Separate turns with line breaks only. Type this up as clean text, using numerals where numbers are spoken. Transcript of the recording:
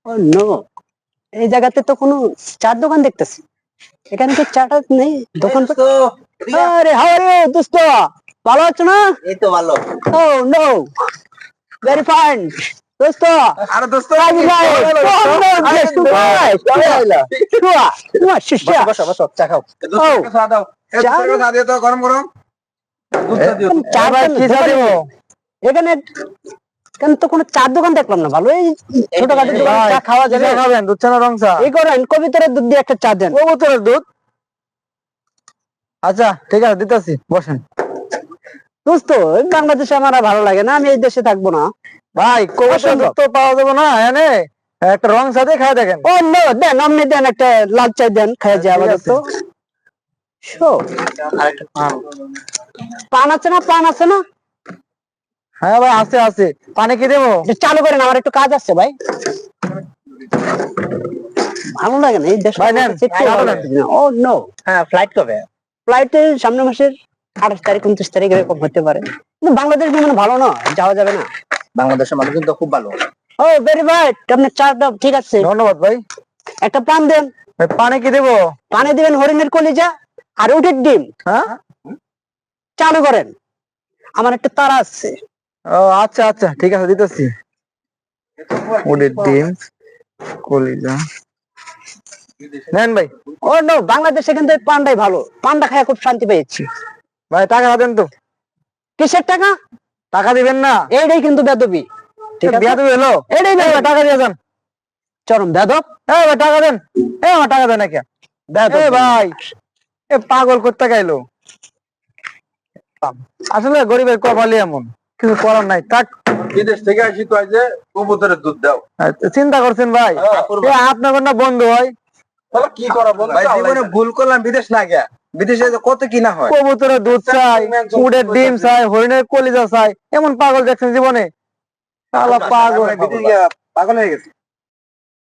ও no, এই জায়গাতে তো কোনো চার দোকান দেখতেছি। এখানে কি চাটা নেই দোকান? আরে হাউ আর ইউ দোস্ত, ভালো আছো না?
এই তো ভালো।
ও নো, ভেরি ফাইন দোস্ত।
আরে দোস্ত বসো বসো, চা খাও। চা দাও, চা দিয়ে তো গরম গরম দুধ চা দিও।
এখানে কেন তো কোনো চার দোকান দেখলাম না। ভালো, এই ছোটখাটো দোকানে চা খাওয়া যাবে?
খাবেন দুধ চা না রং চা?
এই করেন কবিতরের দুধ দিয়ে একটা চা দেন।
কবুতরের দুধ? আচ্ছা ঠিক আছে, দিতেছি, বসেন।
দোস্ত, বাংলাদেশে আমার আর ভালো লাগে না, আমি এই দেশে থাকবো না
ভাই কবুতরের দুধ তো পাওয়া যাবে না এনে, একটা রং চা দিয়ে খায় দেখেন।
ও নো, দেন আপনি দেন একটা লাল চা দেন, খাওয়া যায় আবার। তো পান আছে না? পান আছে না?
হ্যাঁ ভাই আছে আছে। পানি কি দেবো?
চালু করেন, আমার একটু কাজ আছে ভাই। ভালো লাগে না এই দেশ।
ভাই নেন,
ও নো।
হ্যাঁ, ফ্লাইট কবে?
ফ্লাইটে সামনের মাসের 28 তারিখ 29 তারিখ এরকম হতে পারে। কিন্তু বাংলাদেশ বিমান ভালো না, যাওয়া যাবে না।
বাংলাদেশের মানুষ কিন্তু খুব ভালো।
ও ভেরি রাইট, আপনার চাটা ঠিক আছে।
ধন্যবাদ ভাই।
একটা পান দেন।
ভাই পানি কি দেবো?
পানি দিবেন হরিণের কলিজা আর উটের ডিম।
হ্যাঁ
চালু করেন, আমার একটা তারা আছে।
ও আচ্ছা আচ্ছা ঠিক আছে, দিতেছি। উটের ডিম, কলিজা নেন ভাই।
ও নো, বাংলাদেশে কিন্তু এই পান্ডাই ভালো, পান্ডা খায় খুব শান্তি পেয়েছি।
ভাই টাকা দেন তো।
কিসের টাকা?
টাকা দিবেন না?
এইটাই কিন্তু বেদবি। ঠিক আছে,
বেয়াদবি হলো।
এটাই বেদবি।
টাকা দিয়ে যান।
চরম বেদব।
এই ভাই টাকা দেন। এই আমার টাকা দেন নাকি?
বেদব
এ ভাই, এ পাগল করতে গাইলো। আসলে গরিবের কপালই এমন, কিছু করার নাই। থাক,
বিদেশ থেকে আসি তো আজ কবুতরের দুধ দাও।
চিন্তা করছেন ভাই, আপনার না বন্ধু হয়।
তাহলে কি করা বল?
ভাই জীবনে ভুল করলাম, বিদেশ না গিয়া। বিদেশে তো কত কিনা হয়।
কবুতরের দুধ চাই, উটের ডিম চাই, হরিণের কলিজা চাই, এমন পাগল দেখছেন জীবনে? শালা পাগল।
বিদেশ গিয়া পাগল হয়ে গেছে।